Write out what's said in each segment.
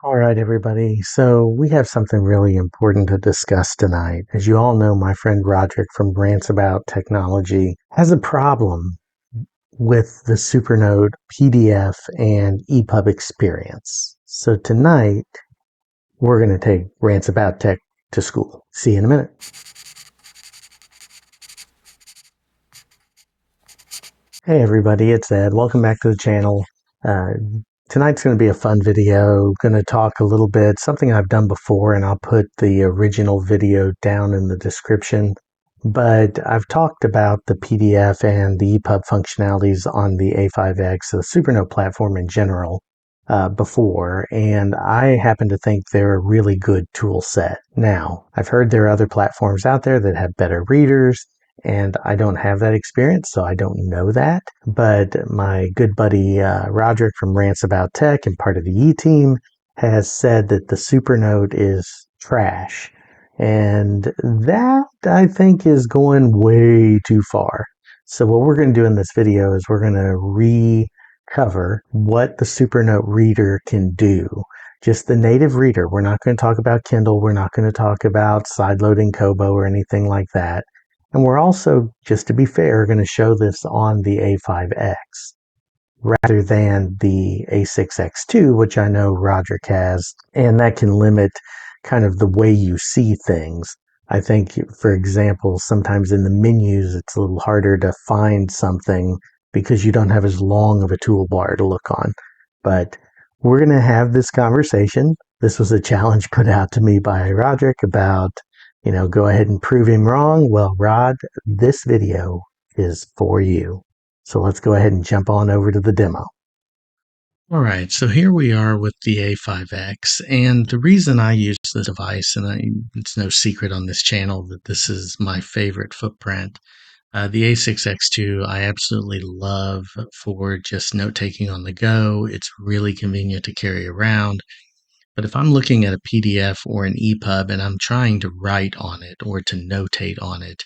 All right, everybody. So we have something really important to discuss tonight. As you all know, my friend Roderick from Rants About Technology has a problem with the Supernote PDF and EPUB experience. So tonight, we're going to take Rants About Tech to school. See you in a minute. Hey, everybody. It's Ed. Welcome back to the channel. Uh, Tonight's going to be a fun video. Going to talk a little bit, something I've done before, and I'll put the original video down in the description. But I've talked about the PDF and the EPUB functionalities on the A5X, the Supernote platform in general, before, and I happen to think they're a really good tool set. Now, I've heard there are other platforms out there that have better readers, and I don't have that experience, so I don't know that. But my good buddy Roderick from Rants About Tech and part of the E team has said that the Supernote is trash. And that, I think, is going way too far. So what we're going to do in this video is we're going to recover what the Supernote reader can do. Just the native reader. We're not going to talk about Kindle. We're not going to talk about sideloading Kobo or anything like that. And we're also, just to be fair, going to show this on the A5X rather than the A6X2, which I know Roderick has, and that can limit kind of the way you see things. I think, for example, sometimes in the menus, it's a little harder to find something because you don't have as long of a toolbar to look on. But we're going to have this conversation. This was a challenge put out to me by Roderick about, go ahead and prove him wrong. Well, Rod, this video is for you. So let's go ahead and jump on over to the demo. All right, so here we are with the A5X, and the reason I use this device, and it's no secret on this channel that this is my favorite footprint. The A6X2 I absolutely love for just note-taking on the go. It's really convenient to carry around. But if I'm looking at a PDF or an EPUB and I'm trying to write on it or to notate on it,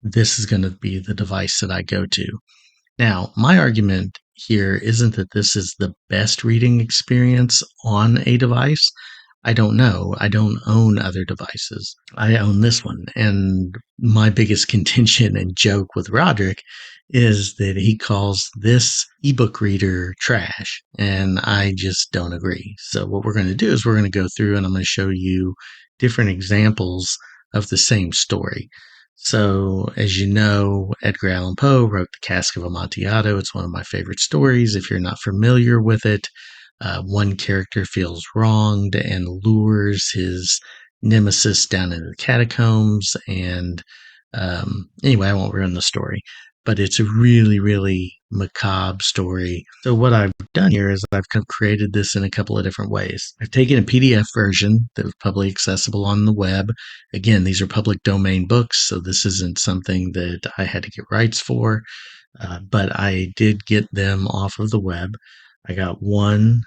this is going to be the device that I go to. Now, my argument here isn't that this is the best reading experience on a device. I don't know. I don't own other devices. I own this one. And my biggest contention and joke with Roderick is that he calls this ebook reader trash. And I just don't agree. So what we're going to do is we're going to go through and I'm going to show you different examples of the same story. So, as you know, Edgar Allan Poe wrote The Cask of Amontillado. It's one of my favorite stories. If you're not familiar with it, one character feels wronged and lures his nemesis down into the catacombs. And anyway, I won't ruin the story, but it's a really, really macabre story. So what I've done here is I've created this in a couple of different ways. I've taken a PDF version that was publicly accessible on the web. Again, these are public domain books, so this isn't something that I had to get rights for, but I did get them off of the web. I got one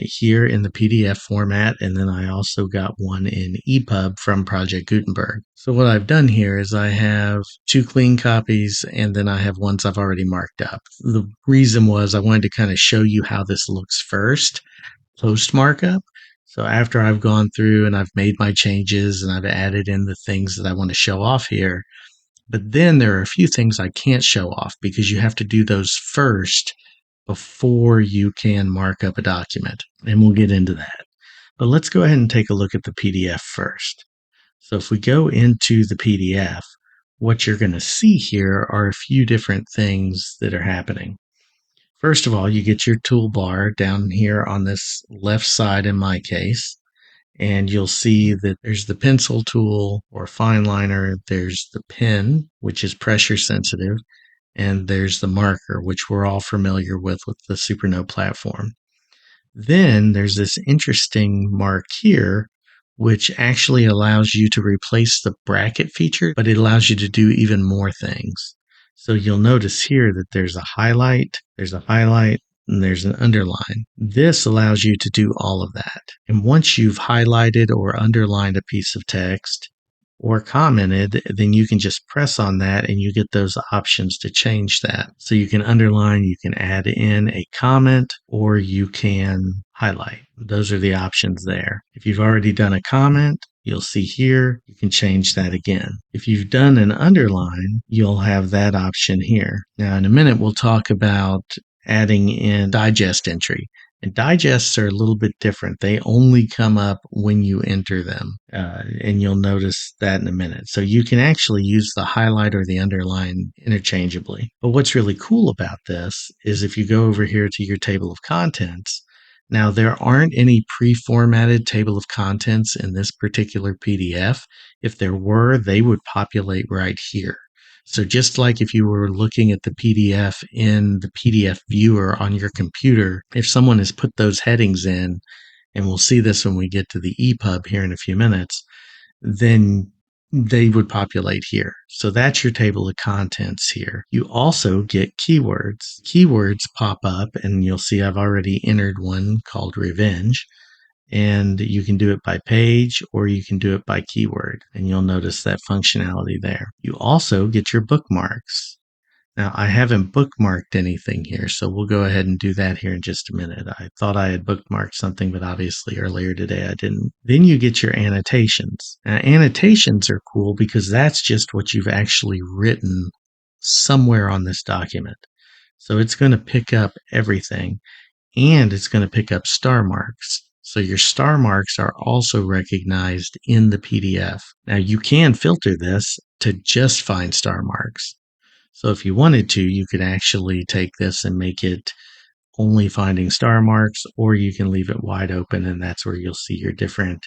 here in the PDF format, and then I also got one in EPUB from Project Gutenberg. So what I've done here is I have two clean copies, and then I have ones I've already marked up. The reason was I wanted to kind of show you how this looks first, post markup. So after I've gone through and I've made my changes and I've added in the things that I want to show off here, but then there are a few things I can't show off because you have to do those first before you can mark up a document. And we'll get into that. But let's go ahead and take a look at the PDF first. So if we go into the PDF, what you're going to see here are a few different things that are happening. First of all, you get your toolbar down here on this left side in my case, and you'll see that there's the pencil tool or fine liner, there's the pen, which is pressure sensitive, and there's the marker, which we're all familiar with the Supernote platform. Then there's this interesting mark here, which actually allows you to replace the bracket feature, but it allows you to do even more things. So you'll notice here that there's a highlight, and there's an underline. This allows you to do all of that. And once you've highlighted or underlined a piece of text, or commented, then you can just press on that and you get those options to change that. So you can underline, you can add in a comment, or you can highlight. Those are the options there. If you've already done a comment, you'll see here, you can change that again. If you've done an underline, you'll have that option here. Now, in a minute, we'll talk about adding in digest entry. And digests are a little bit different. They only come up when you enter them, and you'll notice that in a minute. So you can actually use the highlight or the underline interchangeably. But what's really cool about this is if you go over here to your table of contents, now there aren't any pre-formatted table of contents in this particular PDF. If there were, they would populate right here. So just like if you were looking at the PDF in the PDF viewer on your computer, if someone has put those headings in, and we'll see this when we get to the EPUB here in a few minutes, then they would populate here. So that's your table of contents here. You also get keywords. Keywords pop up, and you'll see I've already entered one called revenge. And you can do it by page or you can do it by keyword, and you'll notice that functionality there. You also get your bookmarks. Now, I haven't bookmarked anything here, so we'll go ahead and do that here in just a minute. I thought I had bookmarked something, but obviously earlier today I didn't. Then you get your annotations. Now, annotations are cool because that's just what you've actually written somewhere on this document. So it's going to pick up everything, and it's going to pick up star marks. So your star marks are also recognized in the PDF. Now you can filter this to just find star marks. So if you wanted to, you could actually take this and make it only finding star marks, or you can leave it wide open, and that's where you'll see your different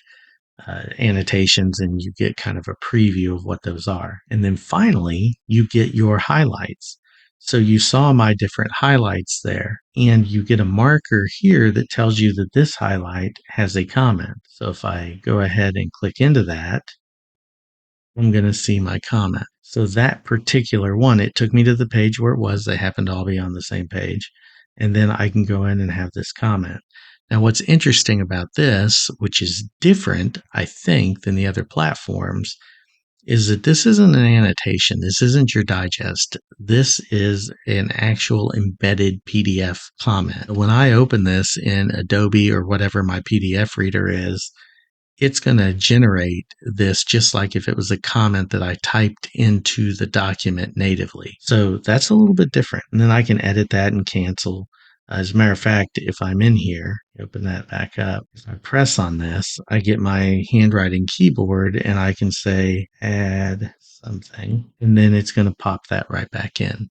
annotations, and you get kind of a preview of what those are. And then finally, you get your highlights. So you saw my different highlights there, and you get a marker here that tells you that this highlight has a comment. So if I go ahead and click into that, I'm going to see my comment. So that particular one, it took me to the page where it was. They happen to all be on the same page. And then I can go in and have this comment. Now, what's interesting about this, which is different, I think, than the other platforms, is that this isn't an annotation. This isn't your digest. This is an actual embedded PDF comment. When I open this in Adobe or whatever my PDF reader is, it's going to generate this just like if it was a comment that I typed into the document natively. So that's a little bit different. And then I can edit that and cancel. As a matter of fact, if I'm in here, open that back up. If I press on this, I get my handwriting keyboard and I can say add something, and then it's going to pop that right back in.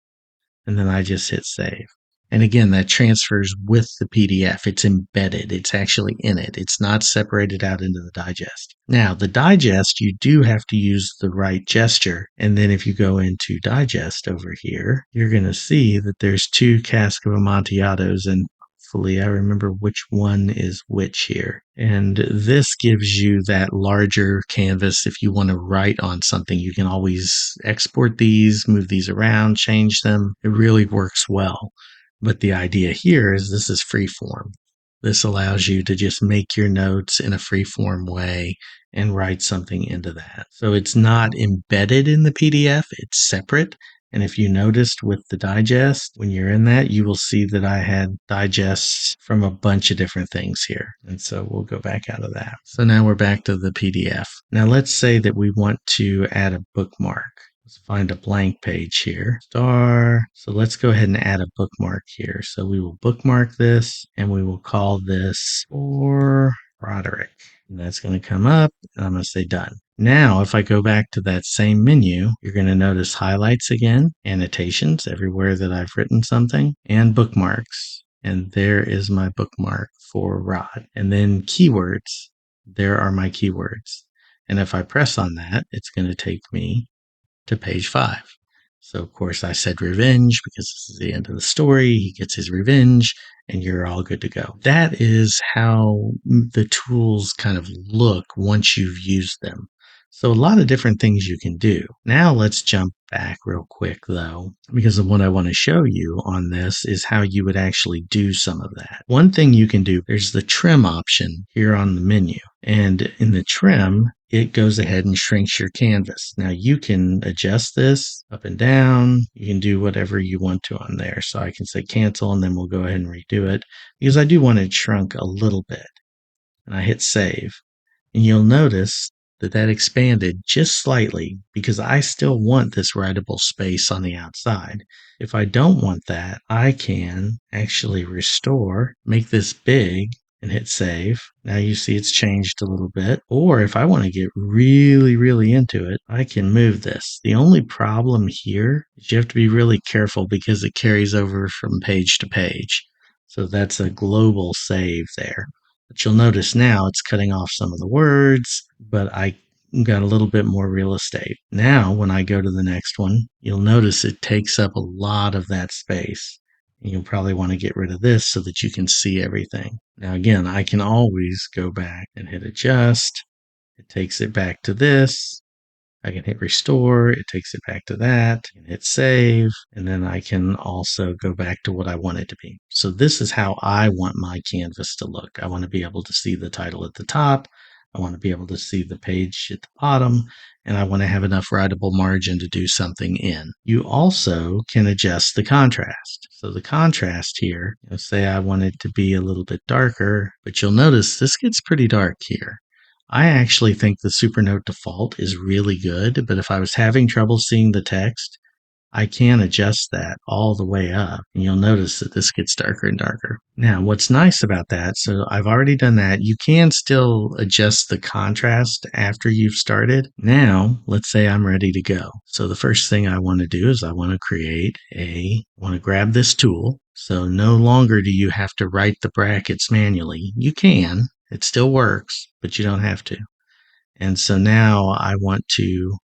And then I just hit save. And again, that transfers with the PDF. It's embedded. It's actually in it. It's not separated out into the digest. Now, the digest, you do have to use the right gesture. And then if you go into digest over here, you're going to see that there's 2 cask of Amontillado, and hopefully I remember which one is which here. And this gives you that larger canvas. If you want to write on something, you can always export these, move these around, change them. It really works well. But the idea here is this is freeform. This allows you to just make your notes in a freeform way and write something into that. So it's not embedded in the PDF, it's separate. And if you noticed with the digest, when you're in that, you will see that I had digests from a bunch of different things here. And so we'll go back out of that. So now we're back to the PDF. Now let's say that we want to add a bookmark. Let's find a blank page here. Star. So let's go ahead and add a bookmark here. So we will bookmark this and we will call this for Roderick. And that's going to come up and I'm going to say done. Now, if I go back to that same menu, you're going to notice highlights again, annotations everywhere that I've written something, and bookmarks. And there is my bookmark for Rod. And then keywords. There are my keywords. And if I press on that, it's going to take me to page 5. So, of course, I said revenge because this is the end of the story. He gets his revenge, and you're all good to go. That is how the tools kind of look once you've used them. So a lot of different things you can do. Now let's jump back real quick, though, because of what I want to show you on this is how you would actually do some of that. One thing you can do, there's the trim option here on the menu. And in the trim, it goes ahead and shrinks your canvas. Now you can adjust this up and down. You can do whatever you want to on there. So I can say cancel and then we'll go ahead and redo it because I do want it shrunk a little bit. And I hit save. And you'll notice that that expanded just slightly because I still want this writable space on the outside. If I don't want that, I can actually restore, make this big, and hit save. Now you see it's changed a little bit. Or if I want to get really, really into it, I can move this. The only problem here is you have to be really careful because it carries over from page to page. So that's a global save there. But you'll notice now it's cutting off some of the words, but I got a little bit more real estate. Now, when I go to the next one, you'll notice it takes up a lot of that space. And you'll probably want to get rid of this so that you can see everything. Now, again, I can always go back and hit adjust. It takes it back to this. I can hit restore. It takes it back to that. I can hit save. And then I can also go back to what I want it to be. So this is how I want my canvas to look. I want to be able to see the title at the top. I want to be able to see the page at the bottom. And I want to have enough writable margin to do something in. You also can adjust the contrast. So the contrast here, say I want it to be a little bit darker, but you'll notice this gets pretty dark here. I actually think the Supernote default is really good, but if I was having trouble seeing the text, I can adjust that all the way up, and you'll notice that this gets darker and darker. Now, what's nice about that, so I've already done that. You can still adjust the contrast after you've started. Now, let's say I'm ready to go. So the first thing I want to do is I want to grab this tool. So no longer do you have to write the brackets manually. You can, it still works, but you don't have to. And so now I want to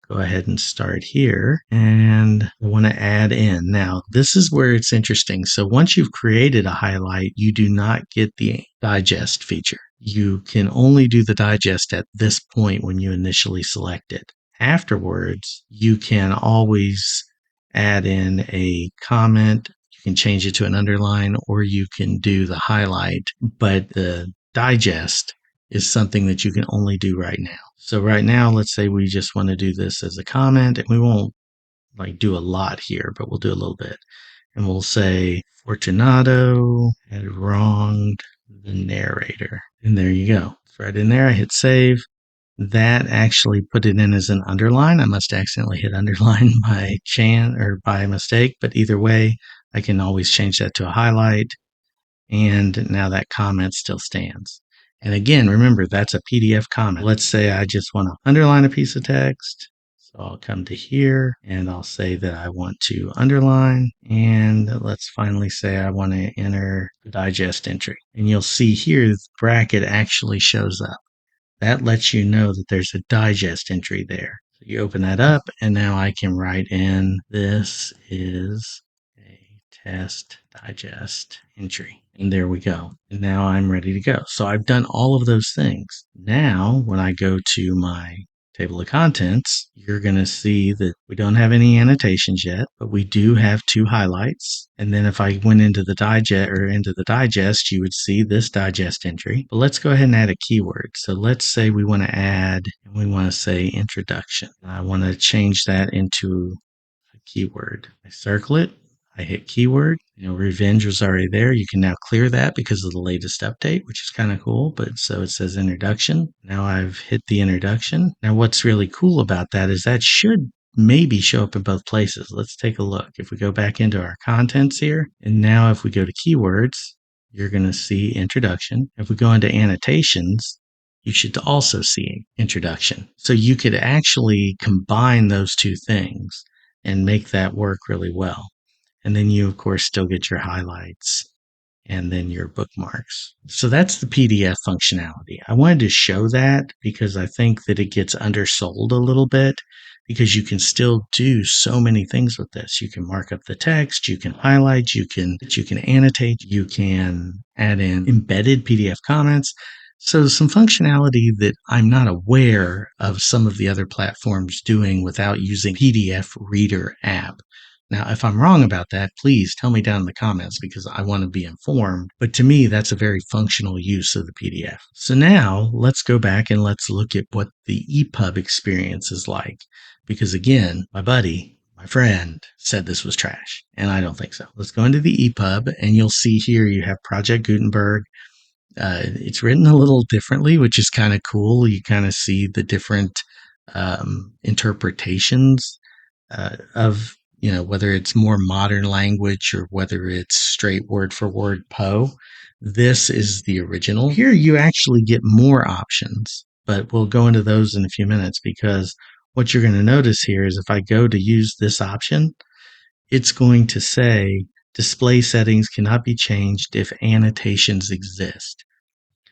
go ahead and start here, and I want to add in. Now, this is where it's interesting. So once you've created a highlight, you do not get the digest feature. You can only do the digest at this point when you initially select it. Afterwards, you can always add in a comment. You can change it to an underline, or you can do the highlight, but the digest is something that you can only do right now. So right now, let's say we just want to do this as a comment, and we won't do a lot here, but we'll do a little bit. And we'll say Fortunato had wronged the narrator. And there you go. It's right in there. I hit save. That actually put it in as an underline. I must accidentally hit underline by mistake, but either way, I can always change that to a highlight. And now that comment still stands. And again, remember, that's a PDF comment. Let's say I just want to underline a piece of text. So I'll come to here and I'll say that I want to underline. And let's finally say I want to enter the digest entry. And you'll see here the bracket actually shows up. That lets you know that there's a digest entry there. So you open that up and now I can write in, this is a test digest entry. And there we go. And now I'm ready to go. So I've done all of those things. Now, when I go to my table of contents, you're going to see that we don't have any annotations yet, but we do have 2 highlights. And then if I went into the digest, you would see this digest entry. But let's go ahead and add a keyword. So let's say we want to say introduction. I want to change that into a keyword. I circle it. I hit keyword. Revenge was already there. You can now clear that because of the latest update, which is kind of cool. But so it says introduction. Now I've hit the introduction. Now what's really cool about that is that should maybe show up in both places. Let's take a look. If we go back into our contents here, and now if we go to keywords, you're going to see introduction. If we go into annotations, you should also see introduction. So you could actually combine those 2 things and make that work really well. And then you, of course, still get your highlights and then your bookmarks. So that's the PDF functionality. I wanted to show that because I think that it gets undersold a little bit because you can still do so many things with this. You can mark up the text, you can highlight, you can annotate, you can add in embedded PDF comments. So some functionality that I'm not aware of some of the other platforms doing without using PDF Reader app. Now, if I'm wrong about that, please tell me down in the comments because I want to be informed. But to me, that's a very functional use of the PDF. So now let's go back and let's look at what the EPUB experience is like. Because again, my friend said this was trash, and I don't think so. Let's go into the EPUB, and you'll see here you have Project Gutenberg. It's written a little differently, which is kind of cool. You kind of see the different interpretations of, whether it's more modern language or whether it's straight word for word Poe. This is the original. Here you actually get more options, but we'll go into those in a few minutes because what you're going to notice here is if I go to use this option, it's going to say display settings cannot be changed if annotations exist.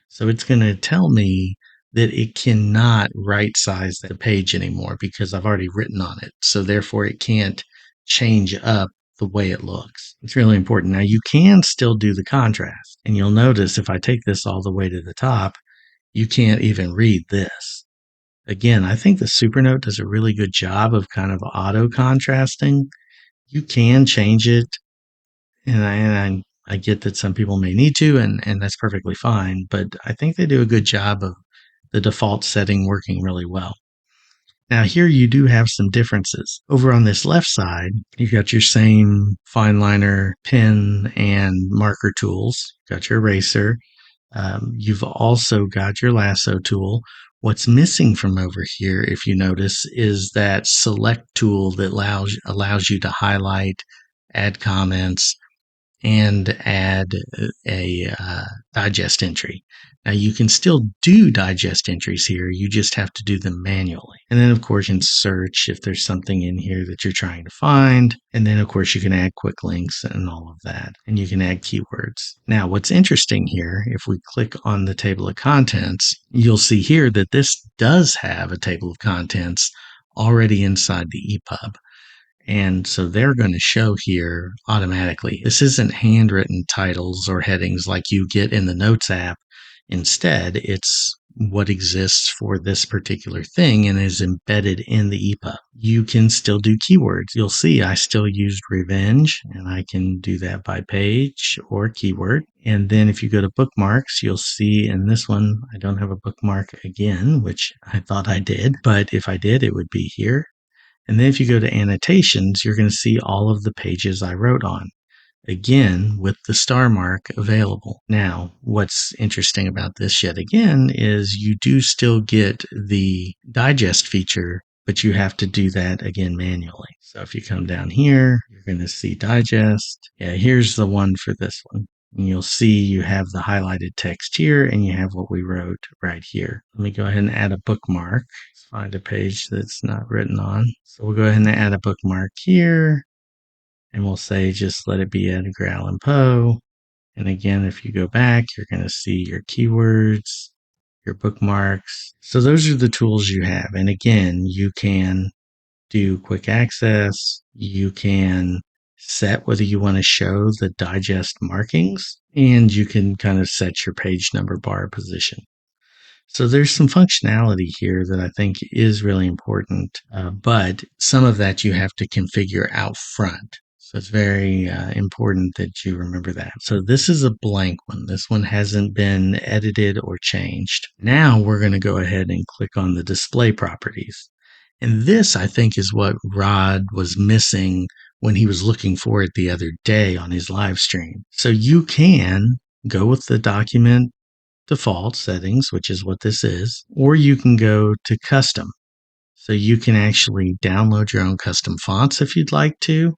So it's going to tell me that it cannot right size the page anymore because I've already written on it. So therefore it can't change up the way it looks. It's really important. Now you can still do the contrast, and you'll notice if I take this all the way to the top, you can't even read this. Again, I think the Supernote does a really good job of kind of auto contrasting. You can change it, and I get that some people may need to, and that's perfectly fine, but I think they do a good job of the default setting working really well. Now here you do have some differences. Over on this left side, you've got your same fine liner, pen, and marker tools. You've got your eraser. You've also got your lasso tool. What's missing from over here, if you notice, is that select tool that allows you to highlight, add comments, and add a digest entry. Now you can still do digest entries here, you just have to do them manually. And then of course you can search if there's something in here that you're trying to find. And then of course you can add quick links and all of that. And you can add keywords. Now what's interesting here, if we click on the table of contents, you'll see here that this does have a table of contents already inside the EPUB. And so they're going to show here automatically. This isn't handwritten titles or headings like you get in the Notes app. Instead, it's what exists for this particular thing and is embedded in the EPUB. You can still do keywords. You'll see I still used revenge, and I can do that by page or keyword. And then if you go to bookmarks, you'll see in this one, I don't have a bookmark again, which I thought I did. But if I did, it would be here. And then if you go to annotations, you're going to see all of the pages I wrote on, again, with the star mark available. Now, what's interesting about this yet again is you do still get the digest feature, but you have to do that again manually. So if you come down here, you're going to see digest. Yeah, here's the one for this one. And you'll see you have the highlighted text here and you have what we wrote right here. Let me go ahead and add a bookmark. Let's find a page that's not written on. So we'll go ahead and add a bookmark here. And we'll say just let it be Edgar Allan Poe. And again, if you go back, you're going to see your keywords, your bookmarks. So those are the tools you have. And again, you can do quick access. You can set whether you want to show the digest markings, and you can kind of set your page number bar position. So there's some functionality here that I think is really important, but some of that you have to configure out front. So it's very important that you remember that. So this is a blank one. This one hasn't been edited or changed. Now we're going to go ahead and click on the display properties. And this, I think, is what Rod was missing when he was looking for it the other day on his live stream. So you can go with the document default settings, which is what this is, or you can go to custom. So you can actually download your own custom fonts if you'd like to,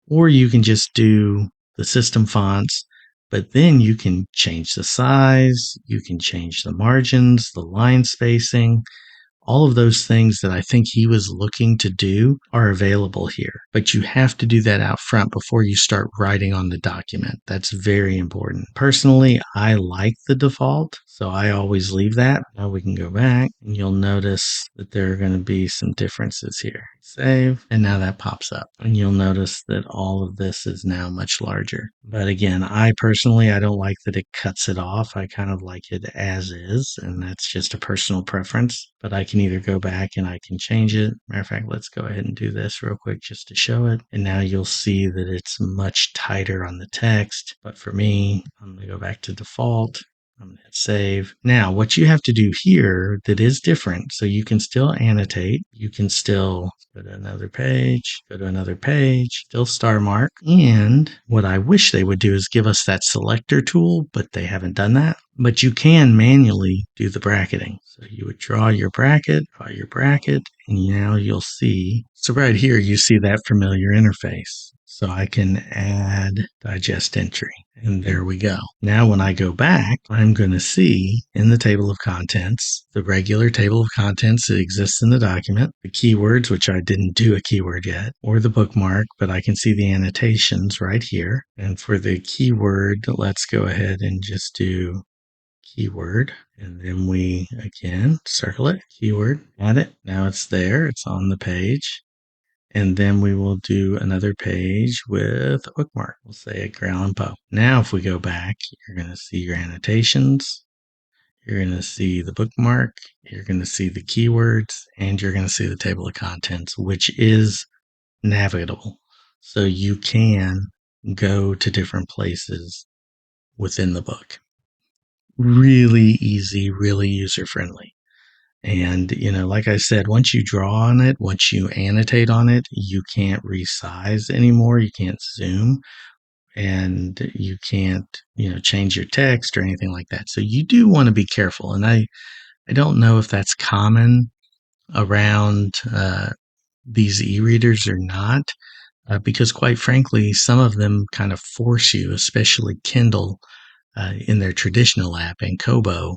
or you can just do the system fonts, but then you can change the size, you can change the margins, the line spacing. All of those things that I think he was looking to do are available here, but you have to do that out front before you start writing on the document. That's very important. Personally, I like the default, so I always leave that. Now we can go back and you'll notice that there are going to be some differences here. Save, and now that pops up. And you'll notice that all of this is now much larger. But again, I personally, I don't like that it cuts it off. I kind of like it as is, and that's just a personal preference. But I can either go back and I can change it. Matter of fact, let's go ahead and do this real quick just to show it. And now you'll see that it's much tighter on the text. But for me, I'm going to go back to default. I'm going to hit save. Now, what you have to do here that is different, so you can still annotate, you can still go to another page, still star mark. And what I wish they would do is give us that selector tool, but they haven't done that. But you can manually do the bracketing. So you would draw your bracket, and now you'll see. So right here, you see that familiar interface. So I can add digest entry. And there we go. Now, when I go back, I'm going to see in the table of contents, the regular table of contents that exists in the document, the keywords, which I didn't do a keyword yet, or the bookmark, but I can see the annotations right here. And for the keyword, let's go ahead and just do keyword. And then we, again, circle it, keyword, add it. Now it's there. It's on the page. And then we will do another page with a bookmark. We'll say a ground Poe. Now, if we go back, you're going to see your annotations. You're going to see the bookmark. You're going to see the keywords, and you're going to see the table of contents, which is navigable. So you can go to different places within the book. Really easy, really user friendly. And, like I said, once you draw on it, once you annotate on it, you can't resize anymore. You can't zoom and you can't, change your text or anything like that. So you do want to be careful. And I don't know if that's common around these e-readers or not, because quite frankly, some of them kind of force you, especially Kindle, in their traditional app and Kobo,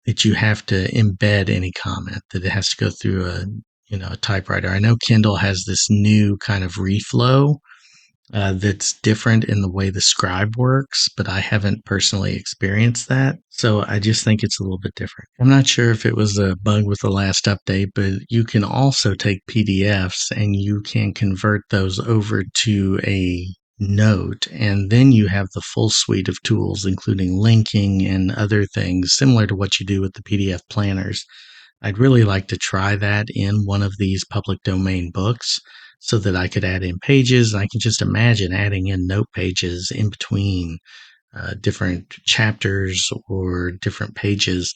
that you have to embed any comment, that it has to go through a typewriter. I know Kindle has this new kind of reflow that's different in the way the scribe works, but I haven't personally experienced that. So I just think it's a little bit different. I'm not sure if it was a bug with the last update, but you can also take PDFs and you can convert those over to a note, and then you have the full suite of tools, including linking and other things similar to what you do with the PDF planners. I'd really like to try that in one of these public domain books so that I could add in pages. I can just imagine adding in note pages in between different chapters or different pages.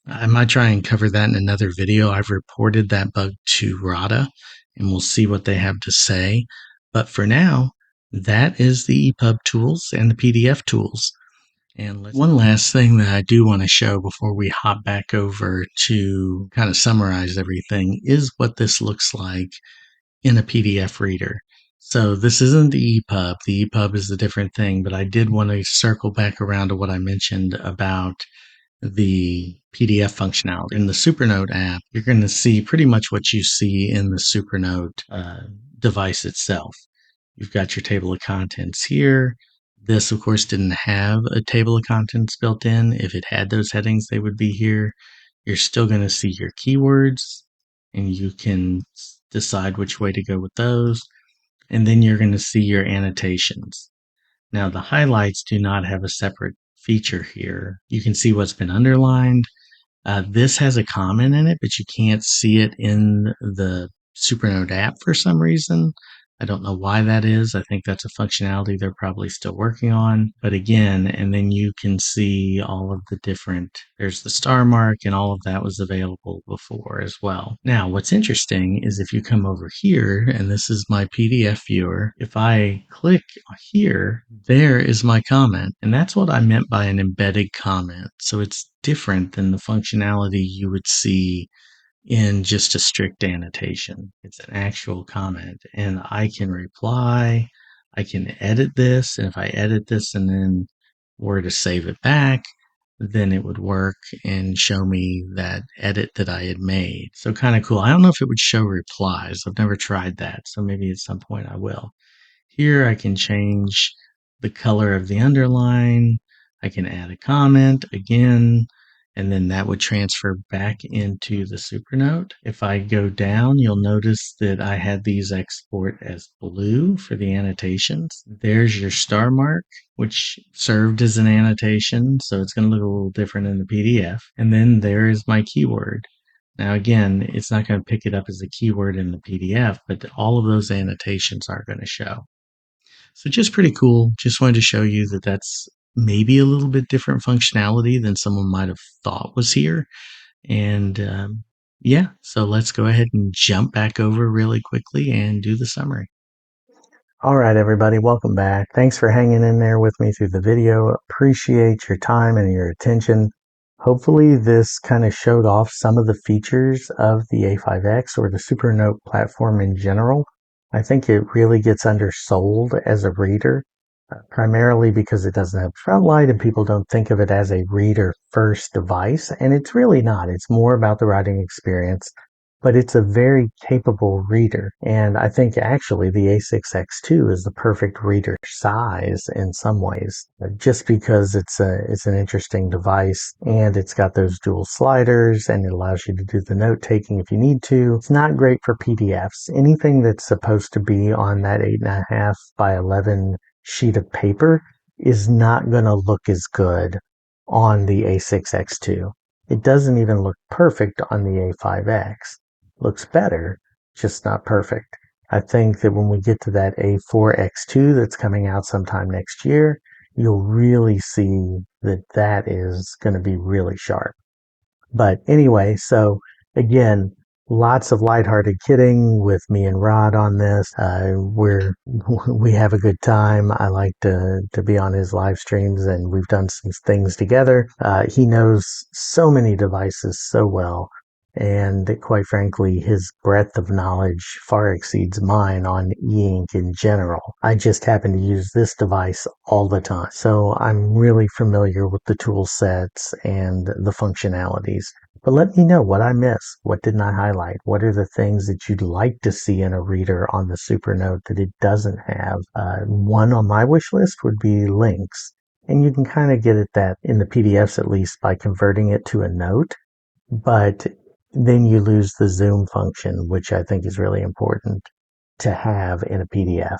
I might try and cover that in another video. I've reported that bug to RADA, and we'll see what they have to say. But for now, that is the EPUB tools and the PDF tools. And one last thing that I do want to show before we hop back over to kind of summarize everything is what this looks like in a PDF reader. So this isn't the EPUB. The EPUB is a different thing, but I did want to circle back around to what I mentioned about the PDF functionality. In the Supernote app, you're going to see pretty much what you see in the Supernote device itself. You've got your table of contents here. This, of course, didn't have a table of contents built in. If it had those headings, they would be here. You're still going to see your keywords, and you can decide which way to go with those. And then you're going to see your annotations. Now, the highlights do not have a separate feature here. You can see what's been underlined. This has a comment in it, but you can't see it in the Supernote app for some reason. I don't know why that is. I think that's a functionality they're probably still working on. But again, and then you can see all of the different, there's the star mark, and all of that was available before as well. Now, what's interesting is if you come over here, and this is my PDF viewer, if I click here, there is my comment. And that's what I meant by an embedded comment. So it's different than the functionality you would see in just a strict annotation. It's an actual comment, and I can reply. I can edit this, and if I edit this and then were to save it back, then it would work and show me that edit that I had made. So kind of cool. I don't know if it would show replies. I've never tried that, so maybe at some point I will. Here I can change the color of the underline. I can add a comment again. and then that would transfer back into the Supernote. If I go down, you'll notice that I had these export as blue for the annotations. There's your star mark, which served as an annotation, so it's going to look a little different in the PDF. And then there is my keyword. Now, again, it's not going to pick it up as a keyword in the PDF, but all of those annotations are going to show. So just pretty cool. Just wanted to show you that that's maybe a little bit different functionality than someone might have thought was here. And yeah, so let's go ahead and jump back over really quickly and do the summary. All right, everybody, welcome back. Thanks for hanging in there with me through the video. Appreciate your time and your attention. Hopefully this kind of showed off some of the features of the A5X or the Supernote platform in general. I think it really gets undersold as a reader, primarily because it doesn't have front light and people don't think of it as a reader first device. And it's really not. It's more about the writing experience, but it's a very capable reader. And I think actually the A6X2 is the perfect reader size in some ways, just because it's an interesting device and it's got those dual sliders and it allows you to do the note taking if you need to. It's not great for PDFs. Anything that's supposed to be on that 8.5 by 11 sheet of paper is not going to look as good on the A6X2. It doesn't even look perfect on the A5X. Looks better, just not perfect. I think that when we get to that A4X2 that's coming out sometime next year, you'll really see that that is going to be really sharp. But anyway, so again, lots of lighthearted kidding with me and Rod on this. We have a good time. I like to be on his live streams, and we've done some things together. He knows so many devices so well, and quite frankly, his breadth of knowledge far exceeds mine on e-ink in general. I just happen to use this device all the time, so I'm really familiar with the tool sets and the functionalities. But let me know what I missed. What didn't I highlight? What are the things that you'd like to see in a reader on the Supernote that it doesn't have? One on my wish list would be links. And you can kind of get at that in the PDFs at least by converting it to a note. But then you lose the zoom function, which I think is really important to have in a PDF.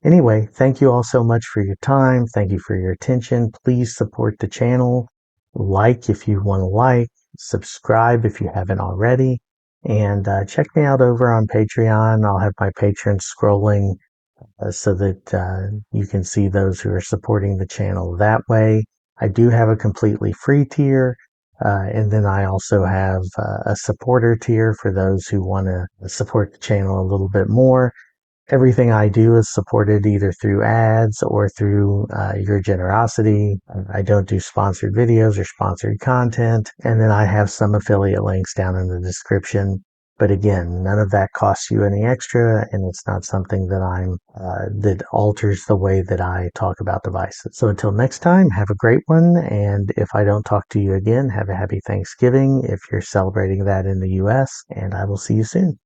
Anyway, thank you all so much for your time. Thank you for your attention. Please support the channel. Like if you want to like, subscribe if you haven't already, and check me out over on Patreon. I'll have my patrons scrolling so that you can see those who are supporting the channel that way. I do have a completely free tier, and then I also have a supporter tier for those who want to support the channel a little bit more. Everything I do is supported either through ads or through your generosity. I don't do sponsored videos or sponsored content. And then I have some affiliate links down in the description. But again, none of that costs you any extra, and it's not something that alters the way that I talk about devices. So until next time, have a great one. And if I don't talk to you again, have a happy Thanksgiving if you're celebrating that in the US, and I will see you soon.